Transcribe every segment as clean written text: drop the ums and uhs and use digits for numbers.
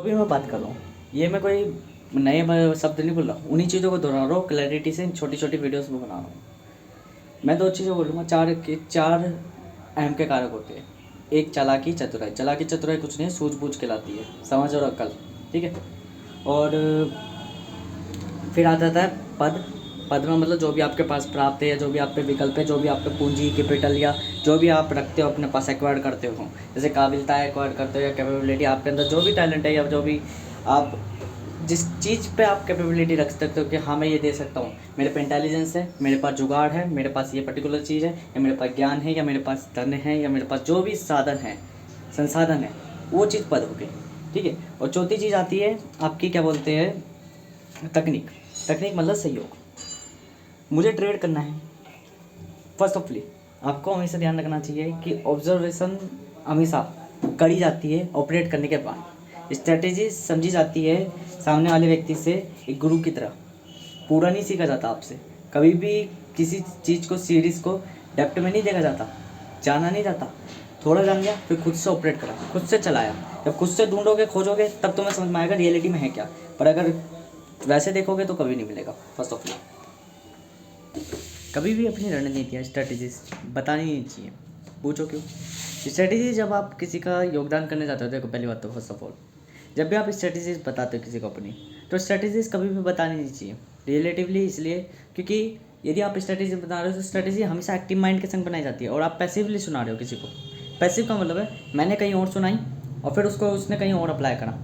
जो भी मैं बात कर रहा हूँ, ये मैं कोई नए शब्द नहीं बोल रहा हूँ, उन्हीं चीज़ों को दोहरा रहा हूँ क्लैरिटी से। इन छोटी छोटी वीडियोस में बना रहा हूँ। मैं दो चीज़ें बोलूँगा, चार अहम के कारक होते हैं। एक चालाकी चतुराई। चालाकी चतुराई कुछ नहीं है, सूझबूझ कहलाती है, समझ और अक्ल। ठीक है। और फिर आ जाता है पद। पद में मतलब जो भी आपके पास प्राप्त है, या जो भी आप पे विकल्प है, जो भी आप पे पूंजी कैपिटल, या जो भी आप रखते हो अपने पास, एक्वायर करते हो, जैसे काबिलियता एक्वायर करते हो या कैपेबिलिटी, आपके अंदर जो भी टैलेंट है या जो भी आप जिस चीज़ पे आप कैपेबिलिटी रख सकते हो कि हाँ मैं ये दे सकता हूँ, मेरे पे इंटेलिजेंस है, मेरे पास जुगाड़ है, मेरे पास ये पर्टिकुलर चीज़ है, या मेरे पास ज्ञान है, या मेरे पास धन है, या मेरे पास जो भी साधन है, संसाधन है, वो चीज़ पद हो गई। ठीक है। और चौथी चीज़ आती है आपकी, क्या बोलते हैं, तकनीक। तकनीक मतलब सहयोग। मुझे ट्रेड करना है, फर्स्ट ऑफली आपको हमेशा ध्यान रखना चाहिए कि ऑब्जर्वेशन हमेशा करी जाती है ऑपरेट करने के बाद। स्ट्रेटेजी समझी जाती है सामने वाले व्यक्ति से एक गुरु की तरह। पूरा नहीं सीखा जाता आपसे, कभी भी किसी चीज़ को, सीरीज़ को डेप्थ में नहीं देखा जाता, जाना नहीं जाता। थोड़ा जान गया, फिर खुद से ऑपरेट करा, खुद से चलाया। जब खुद से ढूंढोगे, खोजोगे, तब तुम्हें समझ में आएगा रियलिटी में है क्या। पर अगर वैसे देखोगे तो कभी नहीं मिलेगा। फर्स्ट ऑफ ऑल कभी भी अपनी रणनीतियाँ, स्ट्रेटजीज बतानी नहीं चाहिए। पूछो क्यों? स्ट्रेटजी जब आप किसी का योगदान करने जाते हो, देखो पहली बात तो फर्स्ट ऑफ ऑल, जब भी आप स्ट्रेटजीज बताते हो किसी को अपनी, तो स्ट्रेटजीज कभी भी बतानी नहीं चाहिए रिलेटिवली। इसलिए क्योंकि यदि आप स्ट्रेटजी बता रहे हो तो स्ट्रेटजी हमेशा एक्टिव माइंड के संग बनाई जाती है, और आप पैसिवली सुना रहे हो किसी को। पैसिव का मतलब है मैंने कहीं और सुनाई और फिर उसको उसने कहीं और अप्लाई करा।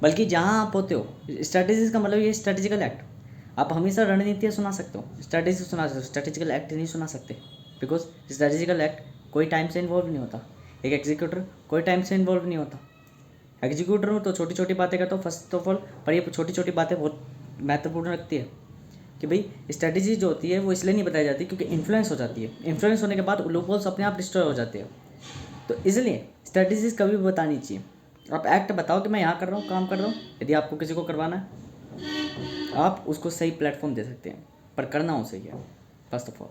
बल्कि जहाँ आप होते हो, स्ट्रेटजीज का मतलब ये स्ट्रेटेजिकल एक्ट। आप हमेशा रणनीतियाँ सुना सकते हो, स्ट्रेटेजी सुना सकते हो, स्ट्रेटेजिकल एक्ट नहीं सुना सकते। बिकॉज स्ट्रेटेजिकल एक्ट कोई टाइम से इन्वॉल्व नहीं होता। एक एग्जीक्यूटर कोई टाइम से इन्वॉल्व नहीं होता। एग्जीक्यूटर हूँ तो छोटी छोटी बातें करता हूँ फर्स्ट ऑफ ऑल, पर ये छोटी छोटी बातें बहुत महत्वपूर्ण रखती है कि भाई स्ट्रेटेजी जो होती है वो इसलिए नहीं बताई जाती क्योंकि इन्फ्लुएंस हो जाती है। इन्फ्लुएंस होने के बाद लूपहोल्स अपने आप डिस्ट्रॉय हो जाते हैं। तो इसलिए स्ट्रेटेजीज कभी भी बतानी चाहिए। आप एक्ट बताओ कि मैं यहाँ कर रहा हूँ, काम कर रहा हूँ। यदि आपको किसी को करवाना है, आप उसको सही प्लेटफॉर्म दे सकते हैं, पर करना हो सही है। फर्स्ट ऑफ ऑल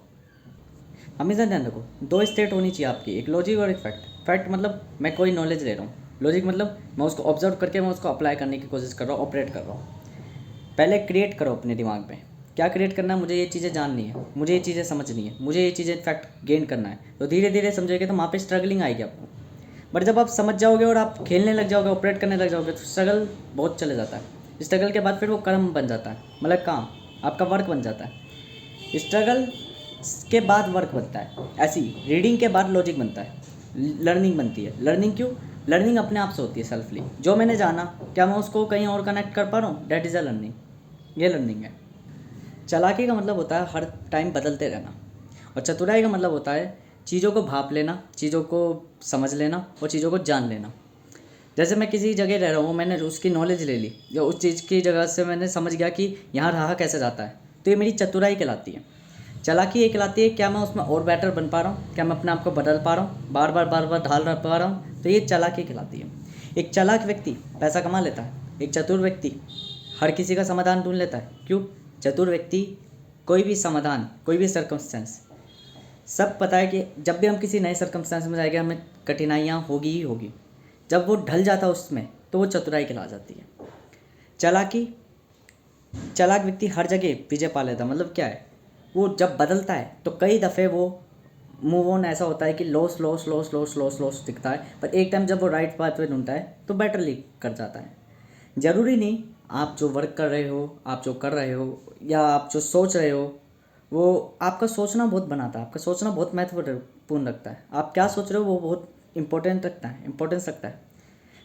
हमेशा ध्यान रखो, दो स्टेट होनी चाहिए आपकी, एक लॉजिक और एक फैक्ट। फैक्ट मतलब मैं कोई नॉलेज ले रहा हूँ, लॉजिक मतलब मैं उसको ऑब्जर्व करके मैं उसको अप्लाई करने की कोशिश कर रहा हूँ, ऑपरेट कर रहा हूँ। पहले क्रिएट करो अपने दिमाग में, क्या क्रिएट करना है, मुझे ये चीज़ें जाननी है, मुझे ये चीज़ें समझनी है, मुझे ये चीज़ें फैक्ट गेन करना है। तो धीरे धीरे समझोगे तो वहाँ पे स्ट्रगलिंग आएगी आपको। बट जब आप समझ जाओगे और आप खेलने लग जाओगे, ऑपरेट करने लग जाओगे, तो स्ट्रगल बहुत चले जाता है। स्ट्रगल के बाद फिर वो कर्म बन जाता है, मतलब काम, आपका वर्क बन जाता है। स्ट्रगल के बाद वर्क बनता है। ऐसी रीडिंग के बाद लॉजिक बनता है, लर्निंग बनती है। लर्निंग क्यों? लर्निंग अपने आप से होती है, सेल्फली। जो मैंने जाना, क्या मैं उसको कहीं और कनेक्ट कर पा रहा हूँ? That is a learning. ये लर्निंग है। चालाकी का मतलब होता है हर टाइम बदलते रहना, और चतुराई का मतलब होता है चीज़ों को भाप लेना, चीज़ों को समझ लेना और चीज़ों को जान लेना। जैसे मैं किसी जगह रह रहा हूँ, मैंने उसकी नॉलेज ले ली, या उस चीज़ की जगह से मैंने समझ गया कि यहाँ रहा कैसे जाता है, तो ये मेरी चतुराई कहलाती है। चालाकी ये कहलाती है क्या मैं उसमें और बेटर बन पा रहा हूँ, क्या मैं अपने आप को बदल पा रहा हूँ, बार बार ढाल पा रहा हूँ, तो ये चालाकी कहलाती है। एक चालाक व्यक्ति पैसा कमा लेता है, एक चतुर व्यक्ति हर किसी का समाधान ढूंढ लेता है। क्यों? चतुर व्यक्ति कोई भी समाधान, कोई भी सर्कमस्टेंस, सब पता है कि जब भी हम किसी नए सर्कमस्टेंस में जाएंगे हमें कठिनाइयाँ होगी ही होगी। जब वो ढल जाता है उसमें, तो वो चतुराई कहला जाती है। चालाकी, चालाक व्यक्ति हर जगह विजय पा लेता है। मतलब क्या है, वो जब बदलता है तो कई दफ़े वो मूव ऑन ऐसा होता है कि loss loss loss loss loss loss दिखता है, पर एक टाइम जब वो राइट पाथ पे ढूंढता है तो बेटर लीड कर जाता है। ज़रूरी नहीं आप जो वर्क कर रहे हो, आप जो कर रहे हो, या आप जो सोच रहे हो, वो आपका सोचना बहुत बनाता है, आपका सोचना बहुत महत्वपूर्ण रखता है। आप क्या सोच रहे हो वो बहुत इंपॉर्टेंट रखता है, इंपॉर्टेंस रखता है।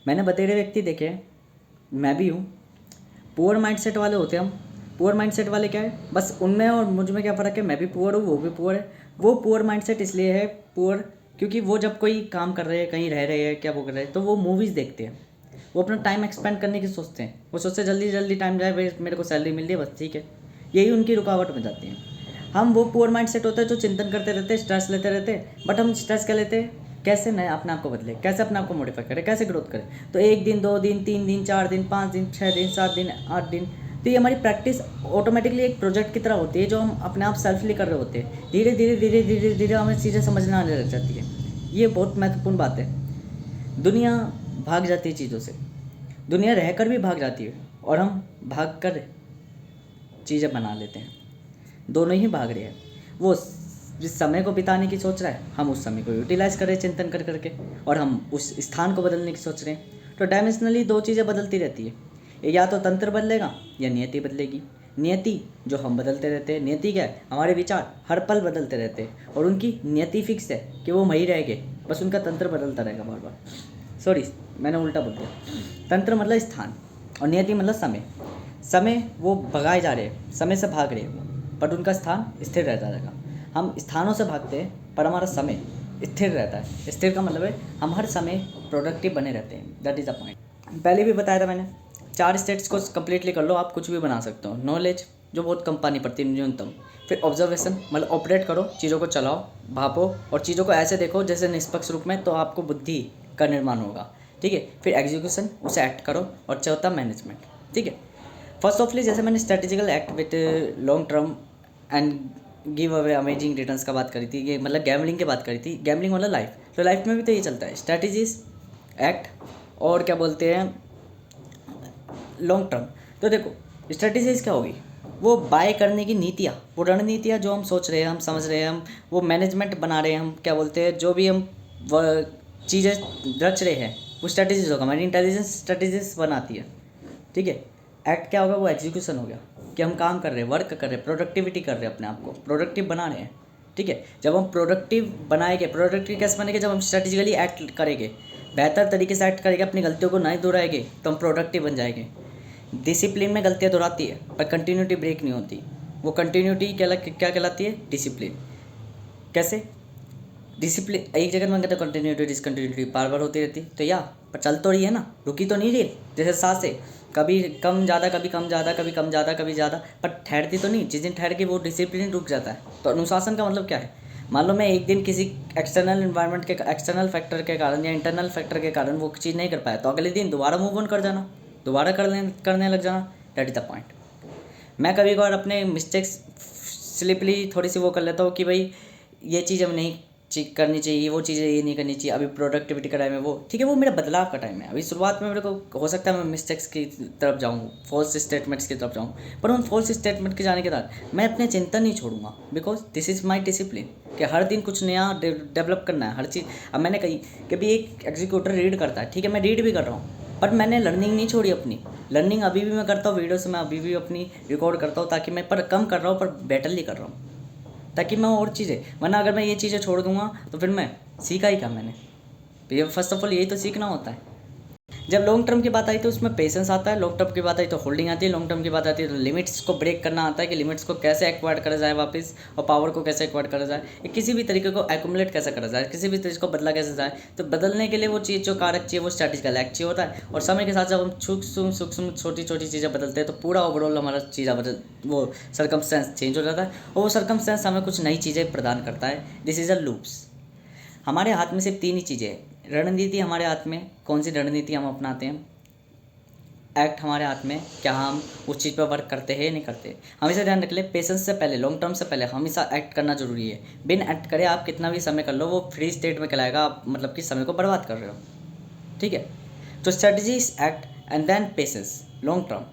मैंने बतेरे व्यक्ति देखे हैं, मैं भी हूँ। पुअर माइंडसेट वाले होते हैं हम। पुअर माइंडसेट वाले क्या है, बस उनमें और मुझ में क्या फ़र्क है, मैं भी पुअर हूँ, वो भी पुअर है। वो पुअर माइंडसेट इसलिए है पुअर क्योंकि वो जब कोई काम कर रहे हैं, कहीं रह रहे हैं, क्या वो कर रहे हैं, तो वो मूवीज़ देखते हैं। वो अपना टाइम एक्सपेंड करने की सोचते हैं। वो सोचते जल्दी जल्दी टाइम जाए, भाई मेरे को सैलरी मिल रही है बस, ठीक है। यही उनकी रुकावट बन जाती है। हम वो पुअर माइंडसेट होता है जो चिंतन करते रहते, स्ट्रेस लेते रहते। बट हम स्ट्रेस क्या लेते हैं, कैसे नए अपने आप को बदले, कैसे अपने आप को मॉडिफाई करें, कैसे ग्रोथ करें। तो 1 दिन, 2 दिन, 3 दिन, 4 दिन, 5 दिन, 6 दिन, 7 दिन, 8 दिन, तो ये हमारी प्रैक्टिस ऑटोमेटिकली एक प्रोजेक्ट की तरह होती है जो हम अपने आप सेल्फली कर रहे होते हैं। धीरे धीरे धीरे धीरे धीरे हमें चीज़ें समझना आने लग जाती है। ये बहुत महत्वपूर्ण बात है। दुनिया भाग जाती है चीज़ों से, दुनिया रहकर भी भाग जाती है और हम भाग कर चीज़ें बना लेते हैं। दोनों ही भाग रहे हैं। वो जिस समय को बिताने की सोच रहा है, हम उस समय को यूटिलाइज कर रहे हैं चिंतन कर करके, और हम उस स्थान को बदलने की सोच रहे हैं। तो डायमेंशनली दो चीज़ें बदलती रहती है, या तो तंत्र बदलेगा या नियति बदलेगी। नियति जो हम बदलते रहते हैं, नियति क्या है, हमारे विचार हर पल बदलते रहते हैं, और उनकी नियति फिक्स है कि वो वहीं रहेंगे, बस उनका तंत्र बदलता रहेगा बार बार। सॉरी, मैंने उल्टा बोल दिया। तंत्र मतलब स्थान और नियति मतलब समय। समय वो भगाए जा रहे हैं, समय से भाग रहे हैं, पर उनका स्थान स्थिर रहता रहेगा। हम स्थानों से भागते हैं पर हमारा समय स्थिर रहता है। स्थिर का मतलब है हम हर समय प्रोडक्टिव बने रहते हैं। That is the point. पहले भी बताया था मैंने, 4 स्टेट्स को कंप्लीटली कर लो, आप कुछ भी बना सकते हो। नॉलेज जो बहुत कम पानी पड़ती है, न्यूनतम। फिर ऑब्जर्वेशन मतलब ऑपरेट करो, चीज़ों को चलाओ, भापो और चीज़ों को ऐसे देखो जैसे निष्पक्ष रूप में, तो आपको बुद्धि का निर्माण होगा। ठीक है। फिर एग्जीक्यूशन, उसे एक्ट करो, और चौथा मैनेजमेंट। ठीक है। फर्स्ट ऑफली जैसे मैंने strategical act with long term and give away amazing returns का बात करी थी, ये मतलब गैमलिंग की बात करी थी। गैमलिंग मतलब लाइफ, तो लाइफ में भी तो ये चलता है, स्ट्रेटेजीज, एक्ट और क्या बोलते हैं लॉन्ग टर्म। तो देखो स्ट्रेटेजीज क्या होगी, वो बाय करने की नीतियाँ, वो रणनीतियाँ जो हम सोच रहे हैं, हम समझ रहे हैं, हम वो मैनेजमेंट बना रहे हैं, हम क्या बोलते हैं जो भी हम चीज़ें रच रहे हैं, वो स्ट्रेटेजीज होगा। हमारी इंटेलिजेंस स्ट्रेटेजीज बनाती है। ठीक है। एक्ट क्या होगा, वो एग्जीक्यूशन हो गया कि हम काम कर रहे हैं, वर्क कर रहे हैं, प्रोडक्टिविटी कर रहे हैं, अपने आप को प्रोडक्टिव बना रहे हैं। ठीक है। जब हम प्रोडक्टिव बनाएंगे, प्रोडक्टिव कैसे बनेंगे, जब हम स्ट्रेटेजिकली एक्ट करेंगे, बेहतर तरीके से एक्ट करेंगे, अपनी गलतियों को नहीं दोहराएंगे, तो हम प्रोडक्टिव बन जाएंगे। डिसिप्लिन में गलतियाँ दोहराती है पर कंटिन्यूटी ब्रेक नहीं होती। वो कंटिन्यूटी क्या कहलाती है, डिसिप्लिन। कैसे डिसिप्लिन, एक जगह में कहते कंटिन्यूटी डिसकंटिन्यूटी बार बार होती रहती, तो या पर चल तो रही है ना, रुकी तो नहीं रही। जैसे सांसें कभी कम ज़्यादा, कभी कम ज़्यादा, कभी कम ज़्यादा, कभी ज़्यादा, पर ठहरती तो नहीं। जिस दिन ठहर के वो डिसिप्लिन रुक जाता है। तो अनुशासन का मतलब क्या है, मान लो मैं एक दिन किसी एक्सटर्नल इन्वायरमेंट के, एक्सटर्नल फैक्टर के कारण या इंटरनल फैक्टर के कारण वो चीज़ नहीं कर पाया, तो अगले दिन दोबारा मूव ऑन कर जाना, दोबारा करने लग जाना। That is the point. मैं कभी कभार अपने मिस्टेक्स स्लिपली थोड़ी सी वो कर लेता हूँ कि भाई ये चीज़ अब नहीं करनी चाहिए, वो चीज़ें ये नहीं करनी चाहिए, अभी प्रोडक्टिविटी का टाइम है, वो ठीक है, वो मेरा बदलाव का टाइम है। अभी शुरुआत में मेरे को हो सकता है मैं मिस्टेक्स की तरफ जाऊँ, फॉल्स स्टेटमेंट्स की तरफ जाऊँ, पर उन फॉल्स स्टेटमेंट के जाने के बाद मैं अपने चिंतन नहीं छोड़ूंगा, because this is my discipline कि हर दिन कुछ नया डेवलप करना है, हर चीज़। अब मैंने कही कि भी एक एग्जीक्यूटर रीड करता है, ठीक है, मैं रीड भी कर रहा हूँ, पर मैंने लर्निंग नहीं छोड़ी अपनी। लर्निंग अभी भी मैं करता हूँ, वीडियो से मैं अभी भी अपनी रिकॉर्ड करता हूँ, ताकि मैं पर कम कर रहा हूँ पर बेटरली कर रहा हूँ, ताकि मैं और चीज़ें, वरना अगर मैं ये चीज़ें छोड़ दूंगा तो फिर मैं सीखा ही क्या मैंने। तो ये फर्स्ट ऑफ ऑल यही तो सीखना होता है। जब लॉन्ग टर्म की बात आई तो उसमें पेशेंस आता है, लॉन्ग टर्म की बात आई तो होल्डिंग आती है, लॉन्ग टर्म की बात आती है तो लिमिट्स को ब्रेक करना आता है कि लिमिट्स को कैसे एक्वायर करा जाए वापस, और पावर को कैसे एक्वायर करा जाए, किसी भी तरीके को एक्यूमुलेट कैसे करा जाए, किसी भी तरीके को बदला कैसे जाए। तो बदलने के लिए वो चीज़ जो कारक चाहिए वो स्ट्रैटेजिकल एक्ट चाहिए होता है। और समय के साथ जब हम सूक्ष्म छोटी छोटी चीज़ें बदलते हैं तो पूरा ओवरऑल हमारा चीज़ वो सर्कमस्टेंस चेंज हो जाता है, और वो सर्कमस्टेंस हमें कुछ नई चीज़ें प्रदान करता है। This is a loops. हमारे हाथ में सिर्फ 3 ही चीज़ें हैं। रणनीति हमारे हाथ में, कौन सी रणनीति हम अपनाते हैं। एक्ट हमारे हाथ में, क्या हम उस चीज़ पर वर्क करते हैं नहीं करते। हमेशा ध्यान रख ले, पेशेंस से पहले, लॉन्ग टर्म से पहले हमेशा एक्ट करना जरूरी है। बिन एक्ट करे आप कितना भी समय कर लो, वो फ्री स्टेट में कहलाएगा, आप मतलब कि समय को बर्बाद कर रहे हो। ठीक है। तो strategy is act and then patience, long term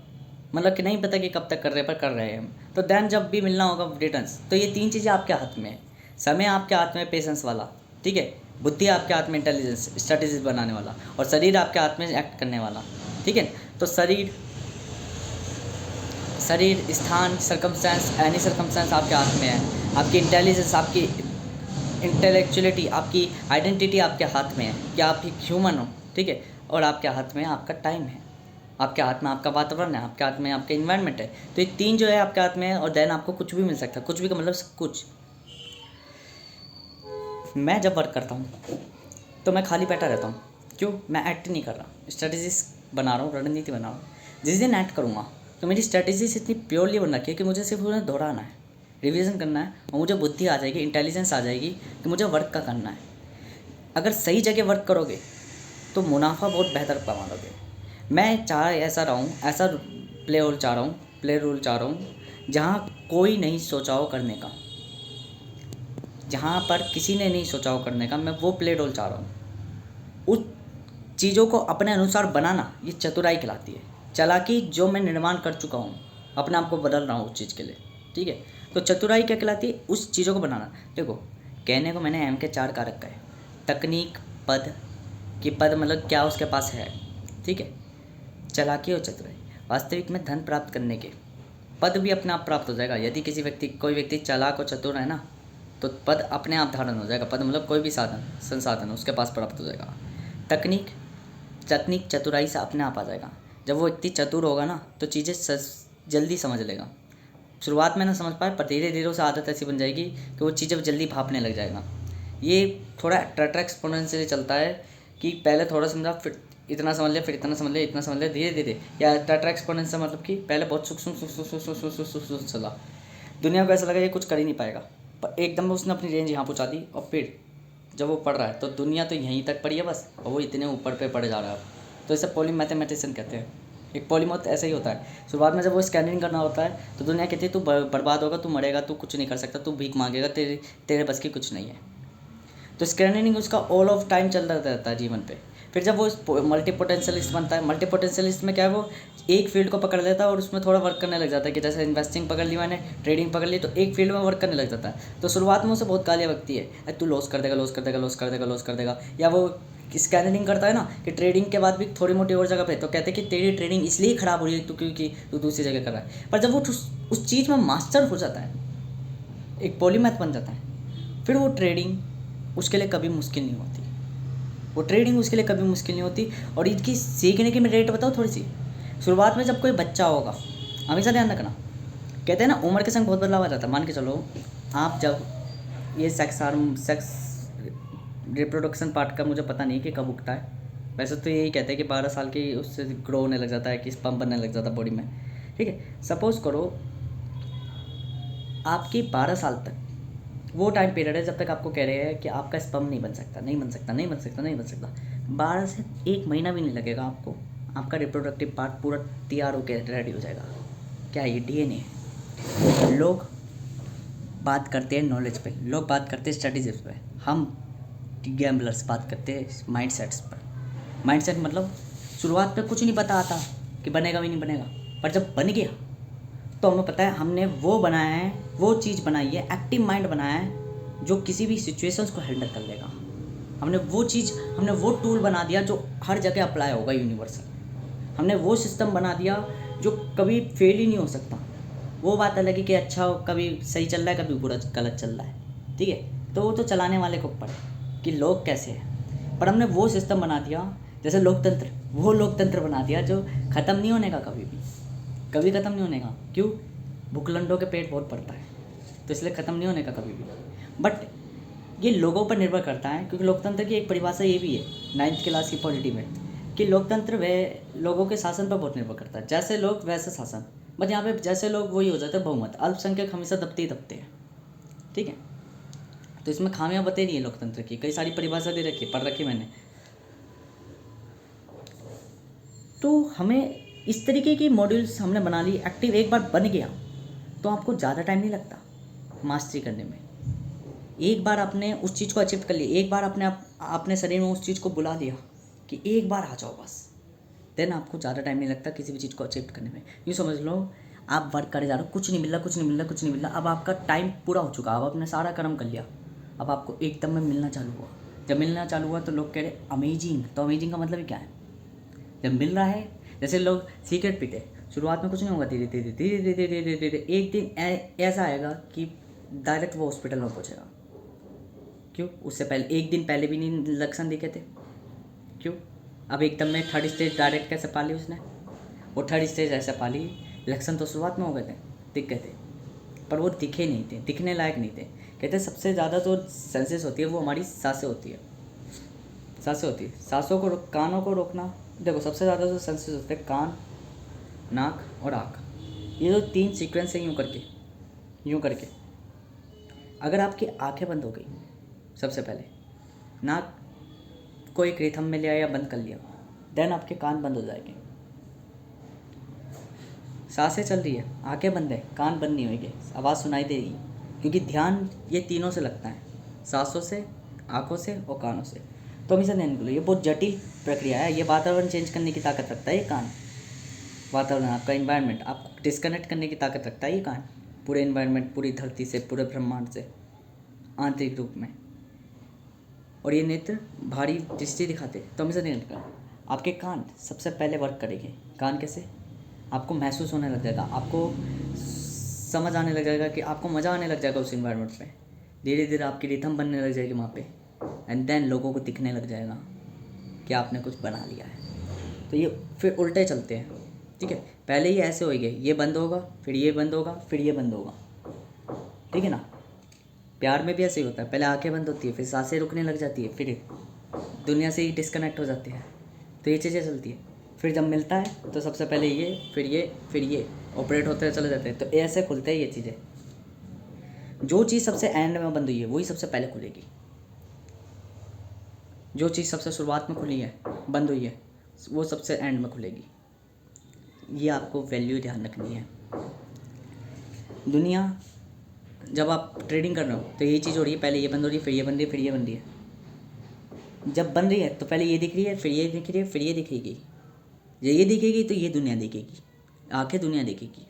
मतलब कि नहीं पता कि कब तक कर रहे, पर कर रहे हैं हम। तो देन जब भी मिलना होगा रिटर्न्स, तो ये 3 चीज़ें आपके हाथ में है। समय आपके हाथ में, पेशेंस वाला, ठीक है, बुद्धि आपके हाथ में, इंटेलिजेंस स्ट्रेटेजी बनाने वाला, और शरीर आपके हाथ में एक्ट करने वाला। ठीक है। तो शरीर, स्थान, सर्कमस्टेंस, एनी सर्कमस्टेंस आपके हाथ में है। आपकी इंटेलिजेंस, आपकी इंटेलेक्चुअलिटी, आपकी आइडेंटिटी आपके हाथ में है कि आप एक ह्यूमन हो। ठीक है। और आपके हाथ में आपका टाइम है, आपके हाथ में आपका वातावरण है, आपके हाथ में आपका इन्वायरमेंट है। तो ये 3 जो है आपके हाथ में है, और देन आपको कुछ भी मिल सकता है। कुछ भी का मतलब सब कुछ। मैं जब वर्क करता हूँ तो मैं खाली बैठा रहता हूँ, क्यों, मैं एक्ट नहीं कर रहा, स्ट्रेटेजीज बना रहा हूँ, रणनीति बना रहा हूँ। जिस दिन एक्ट करूँगा तो मेरी स्ट्रेटेजीज इतनी प्योरली बन रखी है कि मुझे सिर्फ उन्हें दोहराना है, रिवीजन करना है, और मुझे बुद्धि आ जाएगी, इंटेलिजेंस आ जाएगी कि मुझे वर्क का करना है। अगर सही जगह वर्क करोगे तो मुनाफा बहुत बेहतर कमा लोगे। मैं ऐसा प्ले रोल चाह रहा हूँ जहाँ कोई नहीं सोचा हो करने का, जहाँ पर किसी ने नहीं सोचा हो करने का, मैं वो प्ले रोल चाह रहा हूँ। उस चीज़ों को अपने अनुसार बनाना ये चतुराई कहलाती है। चालाकी जो मैं निर्माण कर चुका हूँ, अपने आप को बदल रहा हूँ उस चीज़ के लिए, ठीक है। तो चतुराई क्या कहलाती है? उस चीज़ों को बनाना। देखो, कहने को मैंने एम के 4 कारक कहे, तकनीक, पद कि पद मतलब क्या उसके पास है, ठीक है। चालाकी और चतुराई, वास्तविक में धन प्राप्त करने के पद भी अपने आप प्राप्त हो जाएगा। यदि कोई व्यक्ति चालाक और चतुर है ना, तो पद अपने आप धारण हो जाएगा। पद मतलब कोई भी संसाधन उसके पास प्राप्त हो जाएगा। तकनीक चतुराई से अपने आप आ जाएगा। जब वो व्यक्ति चतुर होगा ना, तो चीज़ें जल्दी समझ लेगा। शुरुआत में ना समझ पाए, पर धीरे धीरे उसे आदत ऐसी बन जाएगी कि वो चीज़ें जल्दी भापने लग जाएगा। ये थोड़ा टाटा एक्सपोनेंशियल चलता है कि पहले थोड़ा समझा, फिर इतना समझ लिया, फिर इतना समझ लिया, इतना समझ लिया, धीरे धीरे। या टाटा एक्सपोनेंशियल मतलब कि पहले बहुत सूक्ष्म चला, दुनिया को ऐसा लगा ये कुछ कर ही नहीं पाएगा, पर एकदम उसने अपनी रेंज यहाँ पहुँचा दी। और फिर जब वो पढ़ रहा है तो दुनिया तो यहीं तक पड़ी है बस, और वो इतने ऊपर पे पढ़े जा रहा है। तो इसे पॉली मैथमेटिशियन कहते हैं। एक पॉलीमैथ ऐसा ही होता है। शुरुआत में जब वो स्कैनिंग करना होता है तो दुनिया कहती है तू बर्बाद होगा, तू मरेगा, तू कुछ नहीं कर सकता, तू भीख मांगेगा, तेरे बस की कुछ नहीं है। तो स्कैनिंग उसका ऑल ऑफ टाइम चलता रहता है जीवन पे। फिर जब वो मल्टी पोटेंशियलिस्ट बनता है, मल्टी पोटेंशियलिस्ट में क्या है, वो एक फील्ड को पकड़ लेता है और उसमें थोड़ा वर्क करने लग जाता है। कि जैसे इन्वेस्टिंग पकड़ ली मैंने, ट्रेडिंग पकड़ ली, तो एक फील्ड में वर्क करने लग जाता है। तो शुरुआत में उसे बहुत गालियाँ बकती है, तू लॉस कर देगा, लॉस कर देगा, लॉस कर देगा, लॉस कर देगा। या वो स्कैनिंग करता है ना कि ट्रेडिंग के बाद भी थोड़ी मोटी और जगह पे, तो कहते हैं कि तेरी ट्रेडिंग इसलिए ख़राब हो रही है तो क्योंकि तू दूसरी जगह कर रहा है। पर जब वो उस चीज़ में मास्टर हो जाता है, एक पॉलीमैथ बन जाता है, फिर वो ट्रेडिंग उसके लिए कभी मुश्किल नहीं होती। वो ट्रेडिंग उसके लिए कभी मुश्किल नहीं होती। और इसकी सीखने की मैं रेट बताऊँ थोड़ी सी। शुरुआत में जब कोई बच्चा होगा, हमेशा ध्यान रखना, कहते हैं ना उम्र के संग बहुत बदलाव आ जाता है। मान के चलो आप जब ये सेक्स रिप्रोडक्शन पार्ट का मुझे पता नहीं कि कब उगता है, वैसे तो यही कहते हैं कि 12 साल की उससे ग्रो होने लग जाता है, कि स्पर्म बनने लग जाता है बॉडी में, ठीक है। सपोज़ करो आपकी 12 साल तक वो टाइम पीरियड है जब तक आपको कह रहे हैं कि आपका स्पर्म नहीं बन सकता, नहीं बन सकता, नहीं बन सकता, नहीं बन सकता। 12 से 1 महीना भी नहीं लगेगा आपको, आपका रिप्रोडक्टिव पार्ट पूरा तैयार होकर रेडी हो जाएगा। क्या ये डीएनए है? लोग बात करते हैं नॉलेज पे, लोग बात करते हैं स्ट्रेटजीज पे, हम गैम्बलर्स बात करते हैं माइंडसेट्स पर। माइंडसेट मतलब शुरुआत पे कुछ नहीं पता आता कि बनेगा भी नहीं बनेगा, पर जब बन गया तो हमें पता है हमने वो बनाया है, वो चीज़ बनाई है, एक्टिव माइंड बनाया है जो किसी भी सिचुएशंस को हैंडल कर लेगा। हमने वो टूल बना दिया जो हर जगह अप्लाई होगा, यूनिवर्सल। हमने वो सिस्टम बना दिया जो कभी फेल ही नहीं हो सकता। वो बात अलग है कि अच्छा कभी सही चल रहा है, कभी बुरा गलत चल रहा है, ठीक है, तो वो तो चलाने वाले को ऊपर है कि लोग कैसे हैं। पर हमने वो सिस्टम बना दिया, जैसे लोकतंत्र, वो लोकतंत्र बना दिया जो ख़त्म नहीं होने का, कभी ख़त्म नहीं होने का। क्यों? भूखलंडों के पेट बहुत पड़ता है, तो इसलिए ख़त्म नहीं होने का कभी भी। बट ये लोगों पर निर्भर करता है, क्योंकि लोकतंत्र की एक परिभाषा ये भी है 9th क्लास की पॉलिटी में, कि लोकतंत्र वह लोगों के शासन पर बहुत निर्भर करता है। जैसे लोग वैसे शासन, बट यहाँ पे जैसे लोग वही हो जाते हैं बहुमत, अल्पसंख्यक हमेशा दबते ही दबते हैं, ठीक है। तो इसमें खामियां बता रही है लोकतंत्र की, कई सारी परिभाषा दे रखी, पढ़ रखी मैंने। तो हमें इस तरीके की मॉड्यूल्स हमने बना ली, एक्टिव एक बार बन गया तो आपको ज़्यादा टाइम नहीं लगता मास्टरी करने में। एक बार आपने उस चीज़ को अचीव कर लिया, एक बार अपने शरीर में उस चीज़ को बुला दिया कि एक बार आ जाओ बस, देन आपको ज़्यादा टाइम नहीं लगता किसी भी चीज़ को अचीव करने में। यूँ समझ लो आप वर्क करे जा रहे हो, कुछ नहीं मिल रहा, कुछ नहीं मिल रहा, कुछ नहीं मिल रहा, अब आपका टाइम पूरा हो चुका, अब आपने सारा कर्म कर लिया, अब आपको एकदम में मिलना चालू हुआ। जब मिलना चालू हुआ तो लोग कह रहे अमेजिंग, तो अमेजिंग का मतलब क्या है? जब मिल रहा है, जैसे लोग सिगरेट पीते, शुरुआत में कुछ नहीं होगा, धीरे धीरे धीरे धीरे धीरे धीरे एक दिन ऐसा आएगा कि डायरेक्ट वो हॉस्पिटल में पहुँचेगा। क्यों? उससे पहले एक दिन पहले भी नहीं लक्षण दिखे थे। क्यों? अब एकदम में 3rd स्टेज डायरेक्ट कैसे पाली उसने? वो 3rd स्टेज ऐसे पाली, लक्षण तो शुरुआत में हो गए थे, दिख गए थे, पर वो दिखे नहीं थे, दिखने लायक नहीं थे। कहते सबसे ज़्यादा जो सेंसेस होती है वो हमारी सांसें होती है, सांसों को, कानों को रोकना। देखो सबसे ज़्यादा जो सेंसेस होते हैं कान, नाक और आँख, ये जो 3 सीक्वेंस है, यूँ करके अगर आपकी आंखें बंद हो गई, सबसे पहले नाक को एक रिथम में लिया या बंद कर लिया, देन आपके कान बंद हो जाएंगे। सांसें चल रही है, आंखें बंद है, कान बंद नहीं होंगे, आवाज़ सुनाई देगी, क्योंकि ध्यान ये तीनों से लगता है, सांसों से, आँखों से और कानों से। तो हमेशा ध्यान करो, ये बहुत जटिल प्रक्रिया है। ये वातावरण चेंज करने की ताकत रखता है ये कान। वातावरण, आपका इन्वायरमेंट, आपको डिस्कनेक्ट करने की ताकत रखता है ये कान, पूरे इन्वायरमेंट, पूरी धरती से, पूरे ब्रह्मांड से, आंतरिक रूप में। और ये नेत्र भारी दृष्टि दिखाते, तो हमेशा ध्यान रखना, आपके कान सबसे पहले वर्क करेंगे। कान कैसे? आपको महसूस होने लग जाएगा, आपको समझ आने लग जाएगा, कि आपको मज़ा आने लग जाएगा उस इन्वायरमेंट में। धीरे धीरे आपकी रिथम बनने लग जाएगी वहाँ पे, एंड देन लोगों को दिखने लग जाएगा कि आपने कुछ बना लिया है। तो ये फिर उल्टे चलते हैं, ठीक है। पहले ही ऐसे होएंगे, ये बंद होगा, फिर ये बंद होगा, फिर ये बंद होगा, ठीक है ना। प्यार में भी ऐसे ही होता है, पहले आंखें बंद होती है, फिर सांसें रुकने लग जाती है, फिर दुनिया से ही डिस्कनेक्ट हो जाते हैं। तो ये चीज़ें चलती है। फिर जब मिलता है तो सबसे पहले ये, फिर ये ऑपरेट होते चले जाते हैं। तो ऐसे खुलते हैं ये चीज़ें। जो चीज़ सबसे एंड में बंद हुई है वही सबसे पहले खुलेगी। जो चीज़ सबसे शुरुआत में खुली है, बंद हुई है, वो सबसे एंड में खुलेगी। ये आपको वैल्यू ध्यान रखनी है। दुनिया, जब आप ट्रेडिंग कर रहे हो तो यही चीज़ हो रही है, पहले ये बंद हो रही है, फिर ये बंद रही है, फिर ये बंद रही है। जब बन रही है तो पहले ये दिख रही है, फिर ये दिख रही है, फिर ये दिखेगी। जब ये दिखेगी तो ये दुनिया दिखेगी, आंखें दुनिया दिखेगी,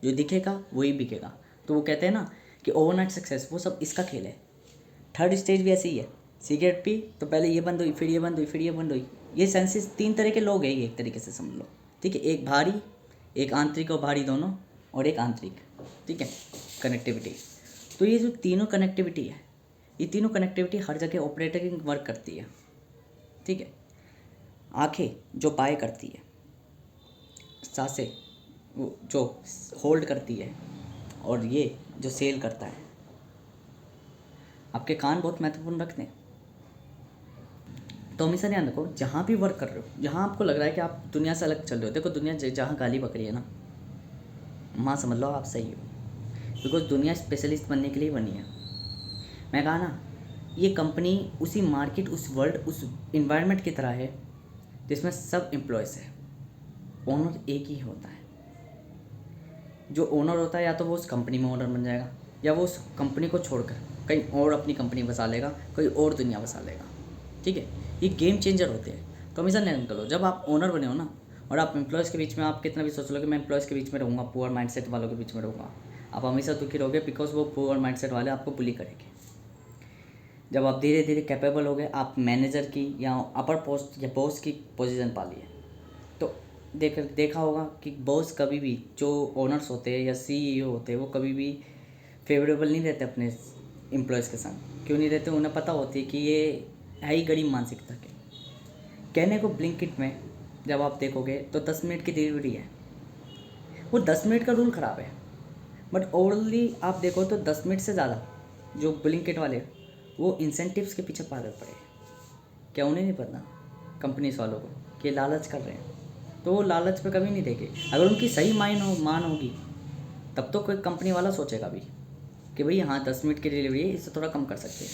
जो दिखेगा वही बिकेगा। तो वो कहते हैं ना कि ओवरनाइट सक्सेस, वो सब इसका खेल है। थर्ड स्टेज भी ऐसे ही है। सिगरेट पी तो पहले ये बंद हुई, फिर ये बंद हुई, फिर ये बंद हुई। ये सेंसेस, 3 तरह के लोग हैं ये, एक तरीके से समझ लो, ठीक है। एक भारी, एक आंतरिक और भारी दोनों, और एक आंतरिक, ठीक है, कनेक्टिविटी। तो ये जो तीनों कनेक्टिविटी है, ये तीनों कनेक्टिविटी हर जगह ऑपरेटिंग वर्क करती है, ठीक है। आंखें जो बाय करती है, सांसें वो जो होल्ड करती है, और ये जो सेल करता है। आपके कान बहुत महत्वपूर्ण रखते हैं। तो हमेशा ध्यान रखो, जहाँ भी वर्क कर रहे हो, जहाँ आपको लग रहा है कि आप दुनिया से अलग चल रहे हो, देखो दुनिया जहाँ गाली बक रही है ना, वहाँ समझ लो आप सही हो, बिकॉज दुनिया स्पेशलिस्ट बनने के लिए बनी है। मैं कहा ना, ये कंपनी उसी मार्केट, उस वर्ल्ड, उस इन्वायरमेंट की तरह है जिसमें सब एम्प्लॉयज़ है। ओनर एक ही होता है। जो ओनर होता है, या तो वो उस कंपनी में ओनर बन जाएगा, या वो उस कंपनी को छोड़कर कहीं और अपनी कंपनी बसा लेगा, कोई और दुनिया बसा लेगा, ठीक है। ये गेम चेंजर होते हैं। तो हमेशा ध्यान करो, जब आप ओनर बने हो ना, और आप एम्प्लॉयज़ के बीच में, आप कितना भी सोच लो कि मैं एम्प्लॉयज़ के बीच में रहूँगा, पुअर माइंडसेट वालों के बीच में रहूँगा, आप हमेशा दुखी रहोगे, बिकॉज वो पुअर माइंडसेट वाले आपको बुली करेंगे। जब आप धीरे धीरे कैपेबल हो गए, आप मैनेजर की या अपर पोस्ट या बॉस की पोजीशन पा लिए, तो देखा होगा कि बॉस कभी भी, जो ओनर्स होते हैं या CEO होते हैं, वो कभी भी फेवरेबल नहीं रहते अपने एम्प्लॉयज़ के साथ। क्यों नहीं रहते? उन्हें पता होती है कि ये है ही गरीब मानसिकता के। कहने को ब्लिंकिट में जब आप देखोगे तो 10 मिनट की डिलीवरी है, वो 10 मिनट का रूल ख़राब है, बट ओवरऑली आप देखो तो 10 मिनट से ज़्यादा जो ब्लिंकिट वाले, वो इंसेंटिव्स के पीछे पागल पड़े। क्या उन्हें नहीं पता कंपनीज वालों को कि लालच कर रहे हैं? तो वो लालच पे कभी नहीं देंगे। अगर उनकी सही मान होगी, तब तो कोई कंपनी वाला सोचेगा भी कि भाई हाँ 10 मिनट की डिलीवरी है, इससे थोड़ा कम कर सकते हैं।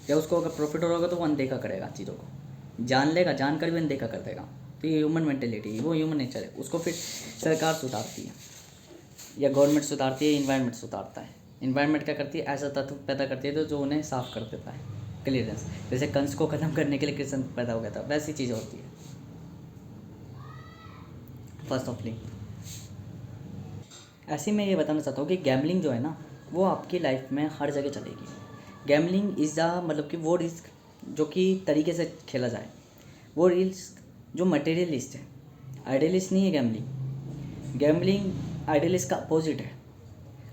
या उसको अगर प्रॉफिट हो रहा होगा तो वो अनदेखा करेगा चीज़ों को, जान लेगा, जानकर भी अनदेखा कर देगा। तो ये ह्यूमन मेंटेलिटी, वो ह्यूमन नेचर है। उसको फिर सरकार सुधारती है या गवर्नमेंट सुधारती है, इन्वायरमेंट सुधारता है। इन्वायरमेंट क्या करती है? ऐसा तत्व पैदा करती है तो जो उन्हें साफ़ कर देता है, क्लियरेंस। जैसे कंस को ख़त्म करने के लिए कृष्ण पैदा हो गया था, वैसी चीज़ होती है। फर्स्ट ऑफ लिंक ऐसे मैं ये बताना चाहता हूँ कि गैम्बलिंग जो है ना, वो आपकी लाइफ में हर जगह चलेगी। गैम्बलिंग इज़ द मतलब कि वो रिस्क जो कि तरीके से खेला जाए, वो रिस्क जो मटेरियलिस्ट है, आइडियलिस्ट नहीं है। गैम्बलिंग आइडियलिस्ट का अपोजिट है।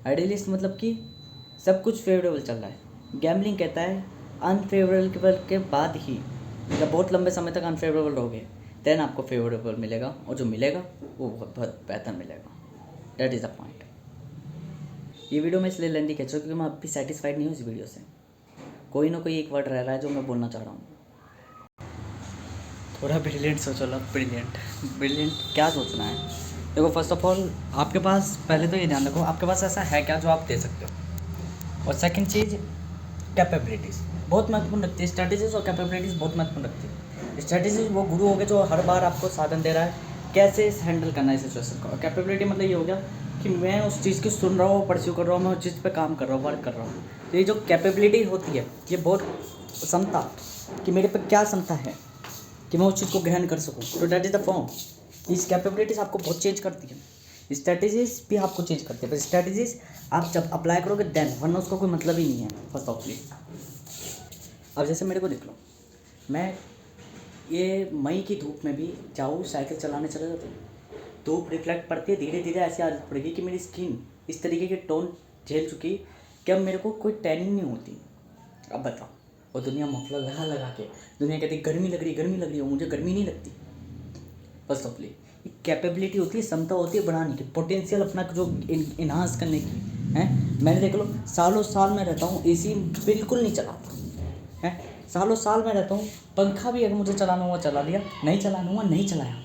आइडियलिस्ट मतलब कि सब कुछ फेवरेबल चल रहा है। गैम्बलिंग कहता है अनफेवरेबल के बाद ही, जब बहुत लंबे समय तक अनफेवरेबल रहोगे, देन आपको फेवरेबल मिलेगा, और जो मिलेगा वो बहुत बेहतर मिलेगा। That is the point. ये वीडियो मैं इसलिए लेंदी खींच रहा हूँ क्योंकि मैं अभी सेटिस्फाइड नहीं हूँ इस वीडियो से। कोई ना कोई एक वर्ड रह रहा है जो मैं बोलना चाह रहा हूँ। थोड़ा ब्रिलियंट सोचो लो। ब्रिलियंट क्या सोचना है? देखो, फर्स्ट ऑफ ऑल आपके पास, पहले तो ये ध्यान रखो आपके पास ऐसा है क्या जो आप दे सकते हो। और सेकंड चीज़, कैपेबिलिटीज़ बहुत महत्वपूर्ण रखती है। स्ट्रैटेजीज और कैपेबिलिटीज़ बहुत महत्वपूर्ण रखती है। स्ट्रैटेजीज वो गुरु हो गए जो हर बार आपको साधन दे रहा है कैसे हैंडल करना है सिचुएशन को। और कैपेबिलिटी मतलब ये हो गया कि मैं उस चीज़ की सुन रहा हूँ, परस्यू कर रहा हूँ, मैं उस चीज़ पे काम कर रहा हूँ, वर्क कर रहा हूँ। तो ये जो कैपेबिलिटी होती है, ये बहुत क्षमता कि मेरे पर क्या क्षमता है कि मैं उस चीज़ को ग्रहण कर सकूँ। तो दैट इज़ द फॉर्म। इस कैपेबिलिटीज आपको बहुत चेंज करती है, स्ट्रैटेजीज भी आपको चेंज करती है, पर स्ट्रैटेजीज आप जब अप्लाई करोगे देन, वरना उसका कोई मतलब ही नहीं है फर्स्ट ऑफ ऑल। अब जैसे मेरे को देख लो, मैं ये मई की धूप में भी जाऊँ साइकिल चलाने चले जाता हूँ, धूप रिफ्लेक्ट पड़ती है, धीरे धीरे ऐसी आदत पड़ेगी कि मेरी स्किन इस तरीके के टोन झेल चुकी कि अब मेरे को कोई टैनिंग नहीं होती। अब बताओ, और दुनिया मफलर लगा लगा के, दुनिया कहती गर्मी लग रही है, मुझे गर्मी नहीं लगती। फर्स्ट ऑफ ऑल ये कैपेबिलिटी होती है, क्षमता होती है बढ़ाने की, पोटेंशियल अपना जो इन्हांस करने की है। मैंने देख लो सालों साल में रहता हूँ, एसी बिल्कुल नहीं चलाता है, सालों साल में रहता हूँ, पंखा भी अगर मुझे चलाना हुआ चला लिया, नहीं चलाना हुआ नहीं चलाया,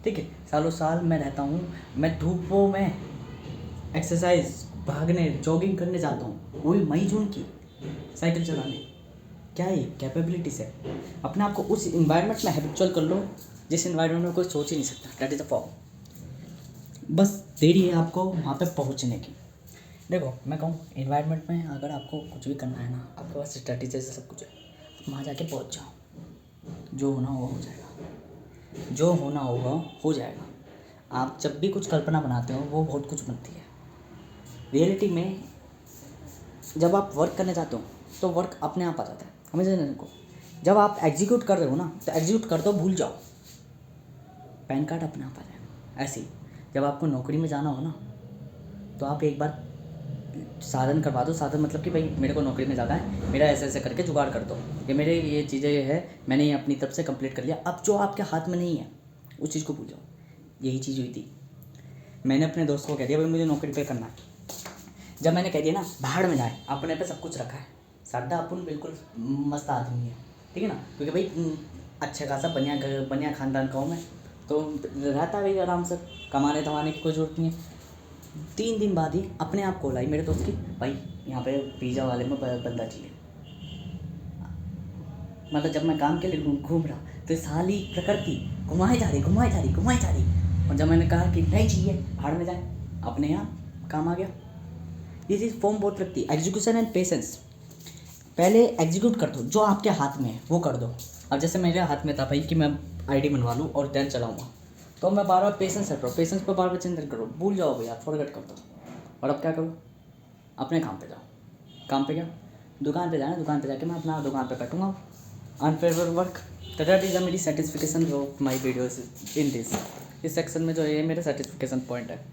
ठीक है। सालों साल में रहता हूँ, मैं धूपों में एक्सरसाइज, भागने, जॉगिंग करने जाता हूँ, वो भी मई जून की, साइकिल चलाने। क्या है कैपेबिलिटीज है। अपने आप को उस इन्वायरमेंट में हैबिचुअल कर लो जिस इन्वायरमेंट में कोई सोच ही नहीं सकता। That is the form. बस देरी है आपको वहाँ पे पहुँचने की। देखो मैं कहूँ इन्वायरमेंट में अगर आपको कुछ भी करना है ना, आपके पास स्ट्रैटेजी से सब कुछ है, वहाँ जाके पहुँच जाओ, जो होना होगा हो जाएगा, जो होना होगा हो जाएगा। आप जब भी कुछ कल्पना बनाते हो वो बहुत कुछ बनती है। रियलिटी में जब आप वर्क करने जाते हो तो वर्क अपने आप आ जाता है, हमेशा जानने को। जब आप एग्जीक्यूट कर रहे हो ना तो एग्जीक्यूट कर दो, भूल जाओ, पैन कार्ड अपने आप आ जाएगा। ऐसे ही जब आपको नौकरी में जाना हो ना तो आप एक बार साधन करवा दो। साधन मतलब कि भाई मेरे को नौकरी में जाना है, मेरा ऐसे ऐसे करके जुगाड़ कर दो, ये मेरे ये चीज़ें ये है, मैंने ये अपनी तरफ से कंप्लीट कर लिया। अब जो आपके हाथ में नहीं है उस चीज़ को भूल जाओ। यही चीज़ हुई थी, मैंने अपने दोस्त को कह दिया भाई मुझे नौकरी पे करना है। जब मैंने कह दिया ना भाड़ में जाए, अपने पे सब कुछ रखा है, सादा अपन बिल्कुल मस्त आदमी है, ठीक है ना, क्योंकि भाई अच्छा खासा बनिया खानदान का हूँ मैं, तो रहता भाई आराम से, कमाने धमाने की कोई ज़रूरत नहीं है। 3 दिन बाद ही अपने आप कॉल आई मेरे दोस्त की, भाई यहाँ पे पिज़्ज़ा वाले में बंदा चाहिए। मतलब जब मैं काम के लिए घूम रहा तो साली प्रकृति घुमाए जा रही। और जब मैंने कहा कि नहीं चाहिए, भाड़ में जाए, अपने यहाँ काम आ गया। ये चीज़ फॉर्म बहुत रखती है, एग्जीक्यूशन एंड पेशेंस। पहले एग्जीक्यूट कर दो, जो आपके हाथ में है वो कर दो। अब जैसे मेरे हाथ में था भाई कि मैं आईडी बनवा लूँ और देन चलाऊँगा, तो मैं बार बार पेशेंस रख रहा हूँ, पेशेंस पर बार बार चिंतन करो, भूल जाओ भैया, फॉरगेट कर दो। और अब क्या करो, अपने काम पे जाओ। काम पे क्या, दुकान पे जाना, दुकान पे जाके मैं अपना दुकान पे बैठूँगा, अनफेवरेबल वर्क। दैट इज़ मेरी satisfaction of my videos in this. इस सेक्शन में जो है मेरा सेटिस्फिकेशन पॉइंट है।